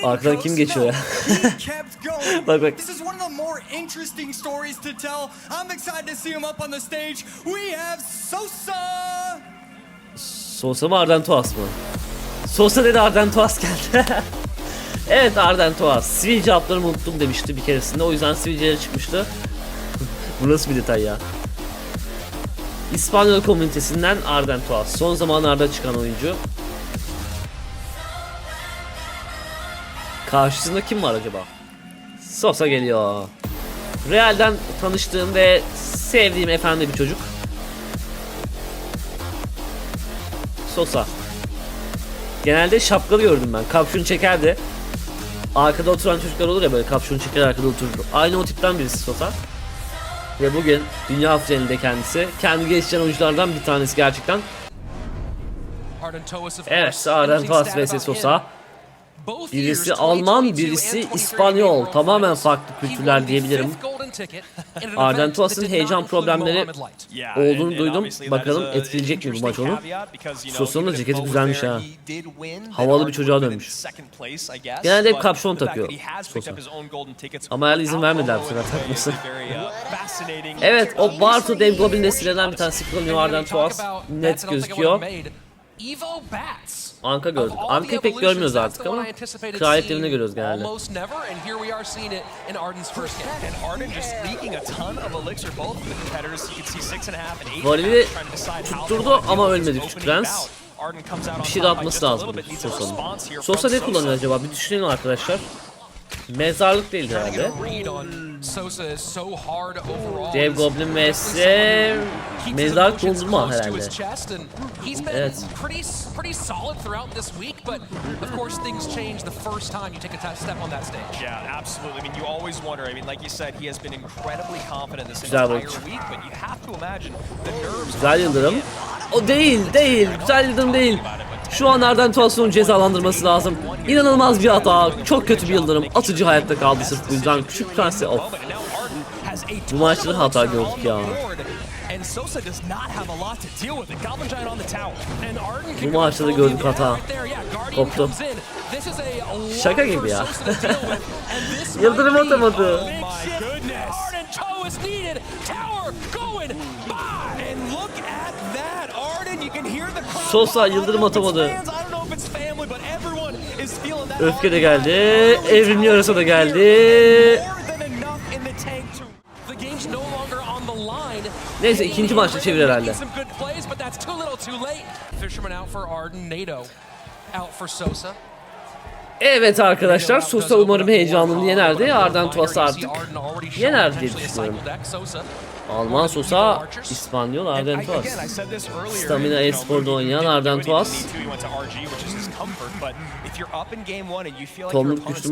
Arkadan kim geçiyor ya? Bak bak. Sosa mı Arden Toas mı? Sosa dedi, Arden Toas geldi. Evet, Arden Toas. Sivil cevaplarımı unuttum demişti bir keresinde. O yüzden sivilceleri çıkmıştı. Bu nasıl bir detay ya? İspanyol komünitesinden Arden Toas. Son zamanlarda çıkan oyuncu. Karşısında kim var acaba? Sosa geliyor. Real'den tanıştığım ve sevdiğim efendi bir çocuk. Sosa. Genelde şapkalı gördüm ben. Kapşon çekerdi. Arkada oturan çocuklar olur ya, böyle kapşon çeker arkada oturur. Aynı o tipten birisi Sosa. Ve bugün Dünya finalinde kendisi. Kendi geçen oyunculardan bir tanesi gerçekten. Evet, Arden Toas vs Sosa. Birisi Alman, birisi İspanyol. Tamamen farklı kültürler diyebilirim. Arden Toas'ın heyecan problemleri olduğunu duydum. Bakalım etkileyecek mi bu maç onu? Sosa'nın da ceketi güzelmiş ha. Havalı bir çocuğa dönmüş. Genelde hep kapşon takıyor Sosa. Ama herhalde izin vermediler bu sefer takması. Evet, o Bartu Dev Goblin'de silenen bir tanesi kullanıyor Arden Toas. Net gözüküyor. Anka gördük. Anka'yı pek görmüyoruz artık ama kraliyet devini görüyoruz genelde. Varili tutturdu ama ölmedi küçük prens. Bir şey de atması lazım Sosa'nın. Sosa ne kullanıyor acaba? Bir düşünelim arkadaşlar. Mezarlık değil herhalde. Dev Goblin vs mezarlık dondurma herhalde. Evet. Güzel bakış. Güzel yıldırım. O değil. Güzel yıldırım değil. Şu an Arden Toas'ın cezalandırması lazım. İnanılmaz bir hata. Çok kötü bir yıldırım. Atıcı hayatta kaldı sırf bu yüzden. Küçük prensi of. Bu maçta da hata gördük ya. Bu maçta da gördük hata. Koptu. Şaka gibi ya. Yıldırım atamadı. Sosa yıldırım atamadı. Öfke de geldi. Evrimli yarasa da geldi. Neyse, ikinci maçta çevir herhalde. Evet arkadaşlar, Sosa umarım heyecanını yenerdi. Arden Toas artık yener diye düşünüyorum. Alman Sosa, İspanyol Arden Toas. Stamina esporda oynayan Arden Toas. Tomruk güçlü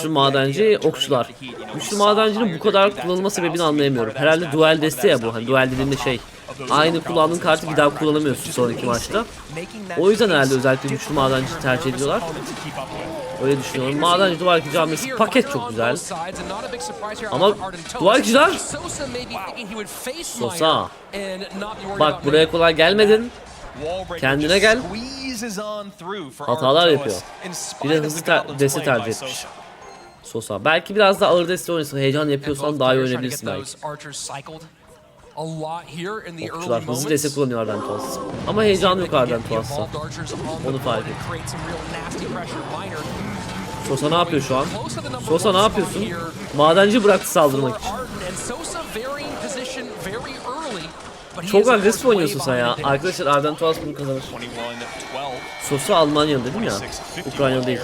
madenci okçular. Güçlü madencinin bu kadar kullanılma sebebini anlayamıyorum. Herhalde duel deste ya bu. Hani duel dediğinde şey, aynı kullandığın kartı bir daha kullanamıyorsun sonraki maçta. O yüzden herhalde özellikle güçlü madenci tercih ediyorlar. Öyle düşünüyorum. Madenci duvarki camisi paket çok güzel. Ama duvarkiciler Sosa. Bak, buraya kolay gelmedin. Kendine gel. Hatalar yapıyor. Bir de hızlı deste tercih etmiş Sosa. Belki biraz daha ağır deste oynasın. Heyecan yapıyorsan daha iyi oynayabilirsin belki. Okçular hızlı deste kullanıyor Arden Toas. Ama heyecan yok Arden Toas'ta. Onu fark et. Sosa ne yapıyor şu an? Sosa ne yapıyorsun? Madenci bıraktı saldırmak için. Çok agresif oynuyorsun sen ya. Arkadaşlar Arden Toas bunu kazanır. Sosa Almanyalı dedim ya. Ukraynalı değil.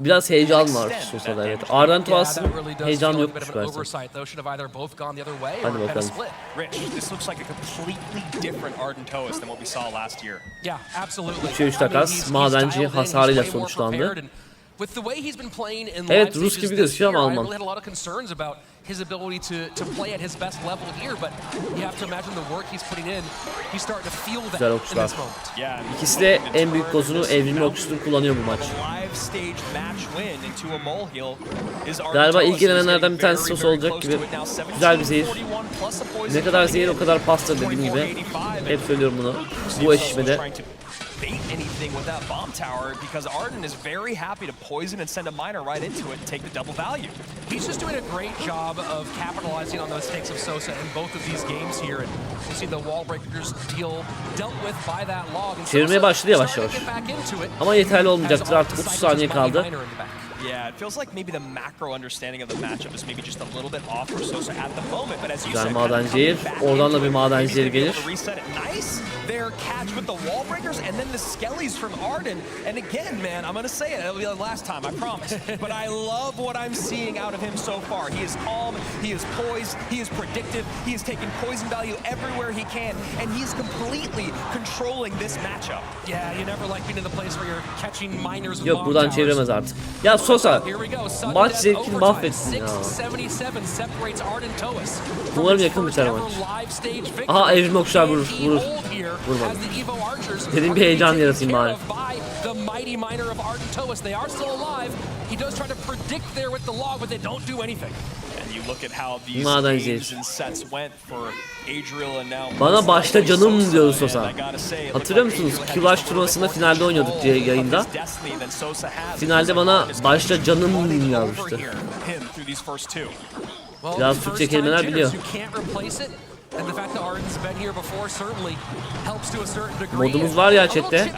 Biraz heyecan var Sosa'da, evet. Arden Toas'ın heyecanı yokmuş galiba. Hadi bakalım. 3'e 3 takas madenci hasarıyla sonuçlandı. Evet, Rus gibi gözüküyor ama Alman. His ability to play at his best level here, but you have to imagine the work he's putting in. He's starting to feel that Güzel in okçular. this moment. İkisi de en büyük kozunu evrimli okçusunu kullanıyor bu maç. Galiba ilk gelenlerden bir tanesi sos olacak gibi. Güzel bir zehir. Ne kadar zehir o kadar pasta dediğim gibi. Hep söylüyorum bunu. Bu eşleşmede. Bait anything with that bomb tower because Arden is very happy to poison and send a miner right into it and take the double value. He's just doing a great job of capitalizing on the mistakes of Sosa in both of these games here, and you see the wall breakers dealt with by that log. Çevirmeye başladı yavaş yavaş. Ama yeterli olmayacaktır, artık 30 saniye kaldı. Yeah, it feels like maybe the macro understanding of the matchup is maybe just a little bit off for Sosa at the moment, but as you said, madenciyer, oradan da bir madenciyer gelir. Nice. Their catch with the wall breakers and then the skellies from Arden. And again, man, I'm going to say it. It'll be the last time, I promise. But I love what I'm seeing out of him so far. He is calm, he is poised, he is predictive, he is taking poison value everywhere he can, and he's completely controlling this matchup. Yeah, you never like being in the place where you're catching miners. Yok, buradan çeviremez artık. Ya Sosa, maç zevkini mahvetsin ya. Umarım yakın biter maç. Aha, evrim okçular vurur. Vurmadı. Dedim bir heyecan yaratayım bari. Madenciler. Bana başta canım diyordu Sosa. Hatırlıyor musunuz? Kulaş turnuvasında finalde oynuyorduk diye yayında. Finalde bana başta canım yazmıştı. Biraz Türkçe kelimeler biliyor. Modumuz var ya chatte.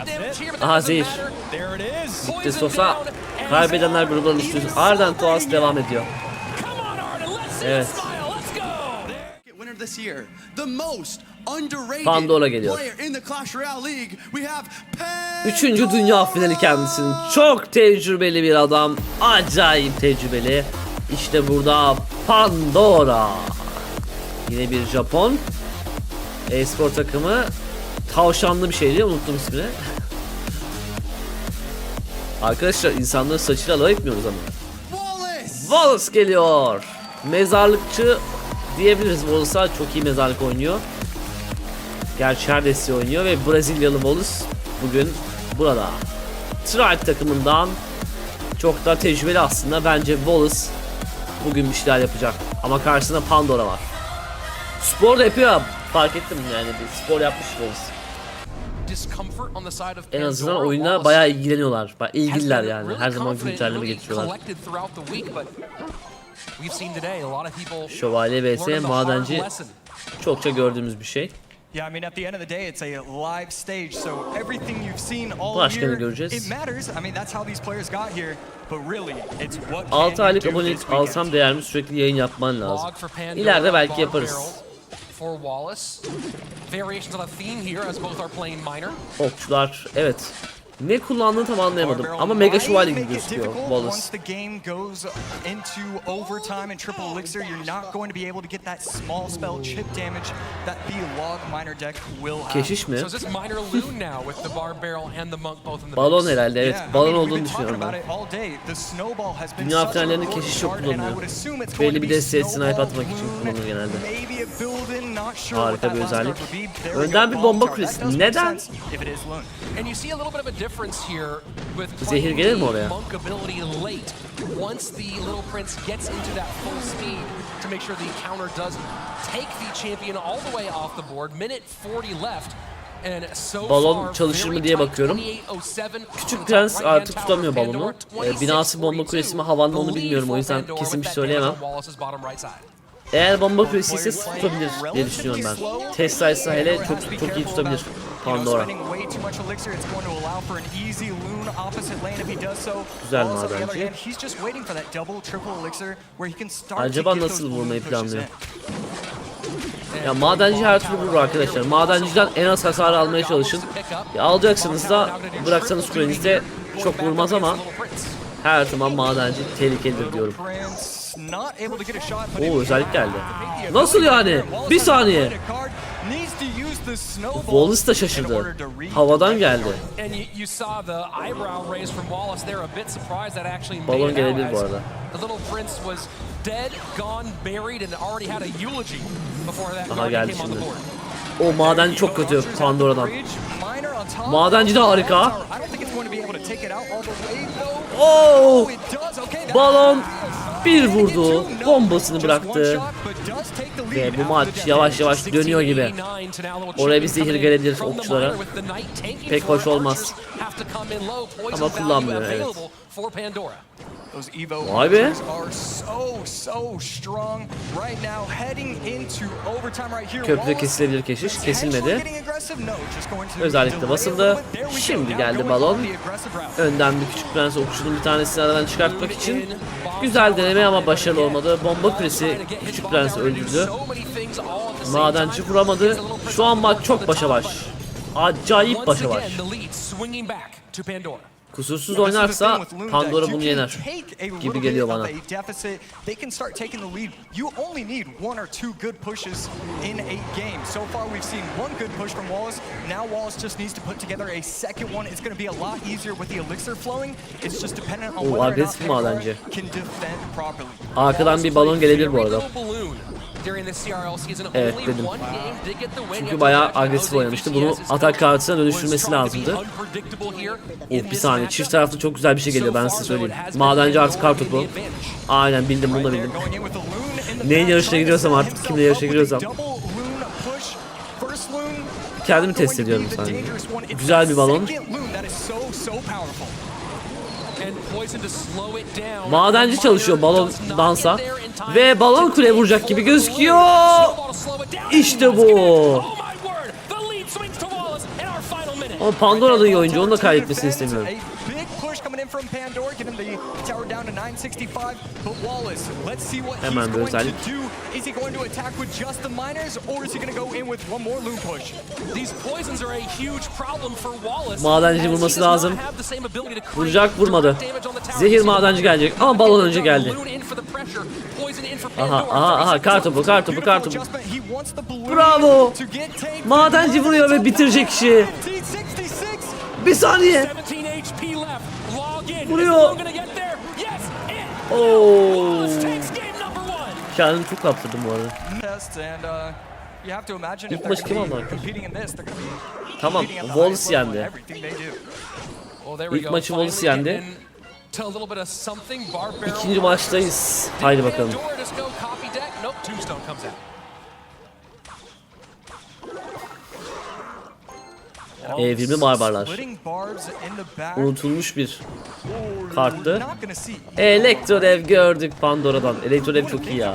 Aha, zehir. Bitti Sosa. Kaybedenler grubundan üstüz. Arden Toas devam ediyor. Evet. Pandora geliyor. Üçüncü dünya finali kendisinin. Çok tecrübeli bir adam. Acayip tecrübeli. İşte burada Pandora. Yine bir Japon. E-spor takımı. Tavşanlı bir şeydi. Unuttum ismini. Arkadaşlar, insanların saçıyla alay etmiyoruz ama. Wallace geliyor. Mezarlıkçı diyebiliriz Wallace'a. Çok iyi mezarlık oynuyor. Gerçi her desteği oynuyor ve Brezilyalı Wallace bugün burada. Tribe takımından çok da tecrübeli aslında. Bence Wallace bugün bir şeyler yapacak. Ama karşısında Pandora var. Spor da yapıyor. Fark ettim yani, bir spor yapmış Wallace. En azından oyuna bayağı ilgileniyorlar. Bayağı ilgililer yani. Her zaman güncelleme getiriyorlar. Şövalye vs madenci çokça gördüğümüz bir şey. Yeah, I mean, at the end of the day, it's a live stage, so everything you've seen all Başkanı year, göreceğiz. it matters. I mean, that's how these players got here. But really, it's what 6 aylık abonelik alsam değer mi? Sürekli yayın yapman lazım. İleride belki yaparız. Okçular, evet. Ne kullandığını tam anlayamadım ama mega şövalye gibi gözüküyor Wallace. Keşiş mi? Balon herhalde, evet. Balon olduğunu düşünüyorum ben. Dünya finallerinde keşiş çok kullanılıyor. Belli bir desteğe snipe atmak için kullanılıyor genelde. Harika bir özellik. Önden bir bomba kulesi. Neden? Zehir gelir mi oraya? Balon çalışır mı diye bakıyorum. Küçük Prens artık tutamıyor balonu. Binası bomba kulesi mi havanlı onu bilmiyorum, o yüzden kesin bir şey söyleyemem. Eğer bomba kulesi ise tutabilir diye düşünüyorum ben. Tesla ise hele çok iyi tutabilir Pandora. Güzel madenci. Acaba nasıl vurmayı planlıyor? Ya madenci her türlü vurur arkadaşlar. Madenciden en az hasar almaya çalışın. Ya alacaksınız da bıraksanız kulenizde çok vurmaz ama her zaman madenci tehlikelidir diyorum. Oo, özellik geldi. Nasıl yani? Bir saniye. Wallace da şaşırdı. Havadan geldi. Balon gelebilir bu arada. Aha geldi şimdi. O madenci çok kötü Pandora'dan. Madenci de harika. Oo! Balon bir vurdu. Bombasını bıraktı. Ve bu maç yavaş yavaş dönüyor gibi. Oraya bir zehir gelebilir okçulara. Pek hoş olmaz. Ama kullanmıyor, evet. Vay be. Köprü kesilebilir keşiş. Kesilmedi. Özellikle basıldı. Şimdi geldi balon. Önden bir küçük prens okçunun bir tanesini aradan çıkartmak için. Güzel deneme ama başarılı olmadı. Bomba kulesi küçük prensi öldürdü. Madenci vuramadı. Şu an maç çok başa baş. Acayip başa baş. Kusursuz oynarsa Pandora bunu yener gibi geliyor bana. O agresif madenci. Arkadan bir balon gelebilir bu arada. Evet dedim. Çünkü bayağı agresif oynamıştı. Bunu atak kartına dönüştürmesi lazımdı. Bir saniye. Çift taraflı çok güzel bir şey geliyor, ben size söyleyeyim. Madenci artı kartopu. Aynen bildim, bunu da bildim. Neyin yarışına giriyorsam artık, kimle yarışına giriyorsam. Kendimi test ediyorum sadece. Güzel bir balon. Madenci çalışıyor balon dansa. Ve balon kuleye vuracak gibi gözüküyor. İşte bu. Ama Pandora da iyi oyuncu, onu da kaybetmesini istemiyorum. Hemen bir özellik. Madenci vurması lazım. Vuracak, vurmadı. Zehir madenci gelecek ama balon önce geldi. Aha, kartopu. Bravo. Madenci vuruyor ve bitirecek işi. Bir saniye. Vuruyor. Oo. Kendimi çok kaptırdım bu arada. İlk maçı kim aldı? Tamam, Wallace yendi. İlk maçı Wallace yendi. İkinci maçtayız. Haydi bakalım. Evrimli barbarlar. Unutulmuş bir karttı. Elektrodev gördük Pandora'dan. Elektrodev çok iyi ya.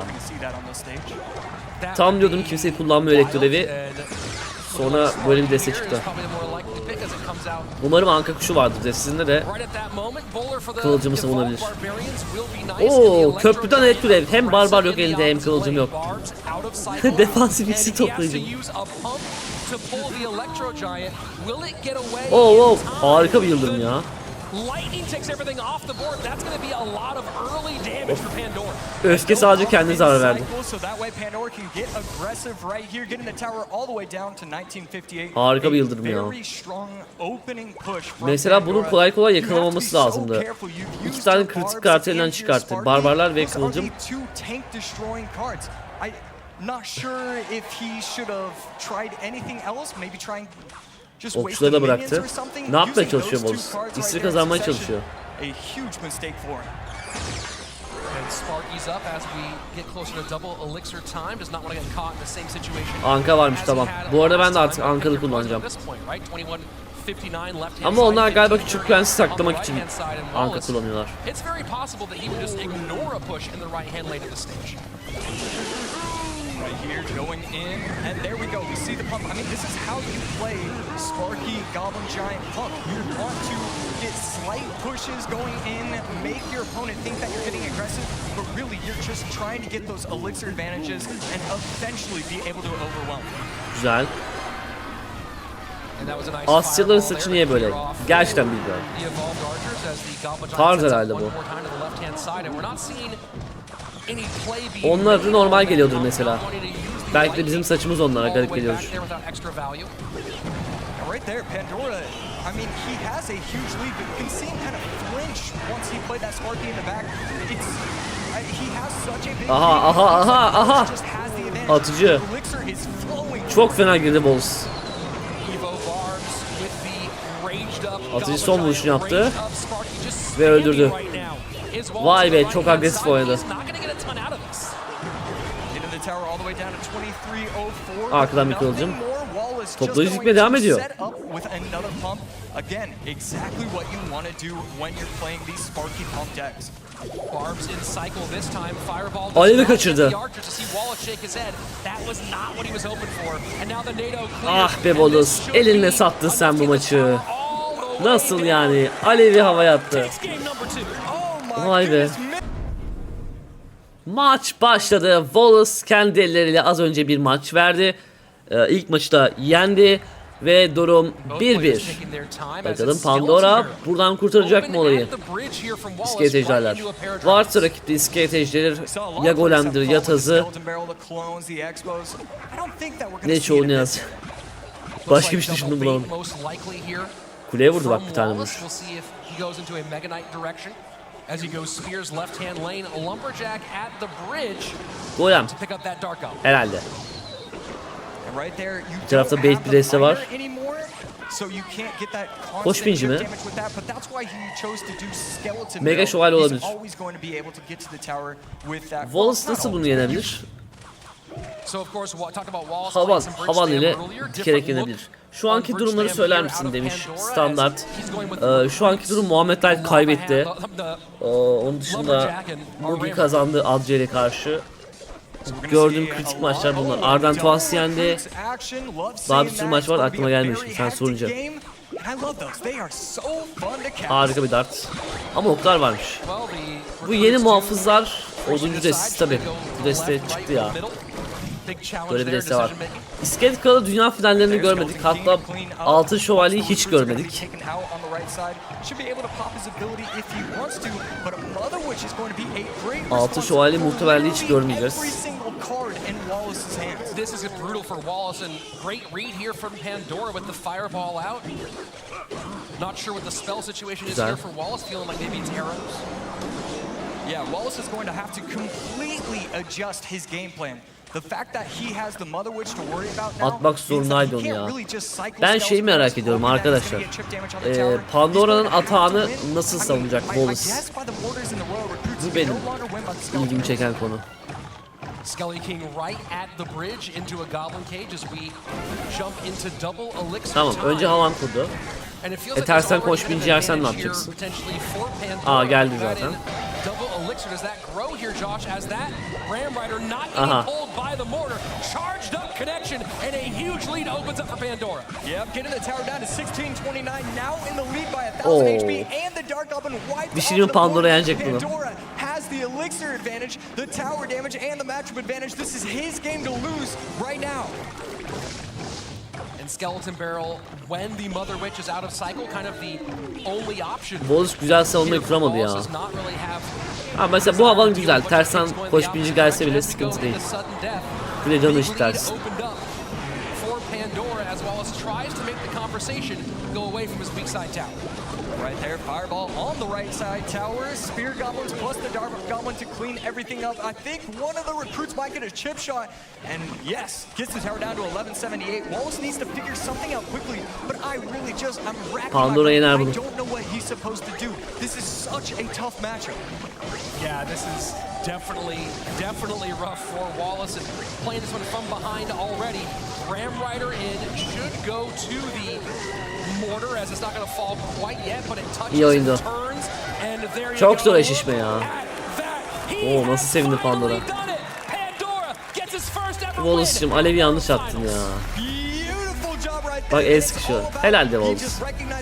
Tam diyordum kimseyi kullanmıyor Elektrodev'i. Sonra böyle bir deste çıktı. Umarım anka kuşu vardır. Sizinle de kılıcımı savunabilir. Oo, köprüden Elektrodev. Hem barbar yok elinde hem kılıcım yok. Defansif ikisi toplayıcım. Oo, harika bir yıldırım ya. Öfke sadece kendine zarar verdi. Harika bir yıldırım ya. Mesela bunun kolay kolay yakalamaması lazımdı. İki tane kritik kartı elinden çıkarttı. Barbarlar ve kılıcım. Okçuları da bıraktı. Ne yapmaya çalışıyor Wallace? İstiri kazanmaya çalışıyor. Anka varmış, tamam. Bu arada ben de artık Anka'lı kullanacağım. Ama onlar galiba küçük prensi saklamak için Anka kullanıyorlar. Right here, going in, and there we go. We see the pump. I mean, this is how you play Sparky Goblin Giant Pump. You want to get slight pushes going in, make your opponent think that you're getting aggressive, but really you're just trying to get those elixir advantages and eventually be able to overwhelm. Güzel. Asyalıların saçı niye böyle? Gerçekten bilmiyorum. Tarz herhalde bu. Onlar da normal geliyordur mesela. Belki de bizim saçımız onlara garip geliyordur. Right there, Pandora. I mean, he has a huge lead, but you can see him kind of flinch once he played that Sparky in the back. It's he has such a big Aha. just has the advantage. Atıcı. Elixir is flowing. Çok fena girdi Bols. Atıcı son vuruşunu yaptı ve öldürdü. Vay be, çok agresif oynadı. Arkadan bir kılıcım. Toplayıcı gitmeye devam ediyor. Alevi kaçırdı. Ah be Bolus, eline sattın sen bu maçı. Nasıl yani? Alevi havaya attı. Vay be. Maç başladı. Wallace kendi elleriyle az önce bir maç verdi. İlk maçı da yendi. Ve durum 1-1. Bakalım Pandora buradan kurtaracak mı olayı? İskelet ejderler. Varsa rakipte iskelet ejderler ya golemdir ya tazı. Ne çoğu ne yaz. Başka bir şey düşündüm bulalım. Kuleye vurdu bak bir tane vuruş. Golem. Herhalde. Bir tarafta bait bir deste var. Koş binci mi? Mega şövalye olabilir. Wallace nasıl bunu yenebilir? Havan ile dikerek yenebilir. Şu anki durumları söyler misin demiş Standart. Şu anki durum Muhammed Ali kaybetti. Onun dışında Mugi kazandı Adci'ye karşı. Gördüğüm kritik maçlar bunlar. Arden Tuas yendi. Daha bir sürü maç var, aklıma gelmiyor şimdi sen sorunca. Harika bir dart. Ama oklar varmış. Bu yeni muhafızlar 10. destesi tabi. Bu deste çıktı ya. Böyle bir deste var. İskelet Kralı Dünya finallerini görmedik. Hatta Altın Şövalye'yi hiç görmedik. Altın Şövalye muhtemelen hiç görmeyeceğiz. This is brutal for Wallace and great read here from Pandora with the fireball out. Not sure what the spell situation is here for Wallace, feeling like maybe it's arrows. Yeah, Wallace is going to have to completely adjust his game plan. The fact that he has the Mother Witch to worry about now. Atmak zorundaydı onu ya. Ben şeyi merak ediyorum arkadaşlar. Pandora'nın atağını nasıl savunacak Wallace? Bu benim ilgimi çeken konu. Skelly King right at the bridge into a goblin cage as we jump into double elixir. Tamam, önce havan kurdu. Tersten koş binci yersen ne yapacaksın? Aa, geldi zaten. Aha. Oo. Bir şey mi, Pandora yenecek bunu? Skeleton Barrel when the Mother Witch is out of cycle, kind of the only option. Wallace güzel savunmayı kuramadı ya. Ha, mesela bu havan güzel. Tersten koş binci gelse bile sıkıntı değil. Kule canı iş ters. Right there, fireball on the right side tower. Spear goblins plus the dark goblin to clean everything up. I think one of the recruits might get a chip shot. And yes, gets the tower down to 1178. Wallace needs to figure something out quickly. But I really just, I'm racking my brain. I don't know what he's supposed to do. This is such a tough matchup. Yeah, this is definitely rough for Wallace. And playing this one from behind already. Ram Rider in should go to the mortar as it's not going to fall quite yet, but it touches and turns, and there you go. Çok zor eşleşme ya. Oo, nasıl sevindi Pandora. Wallace'cığım, Alevi yanlış attın ya. Bak el sıkışıyor. Helal de Wallace.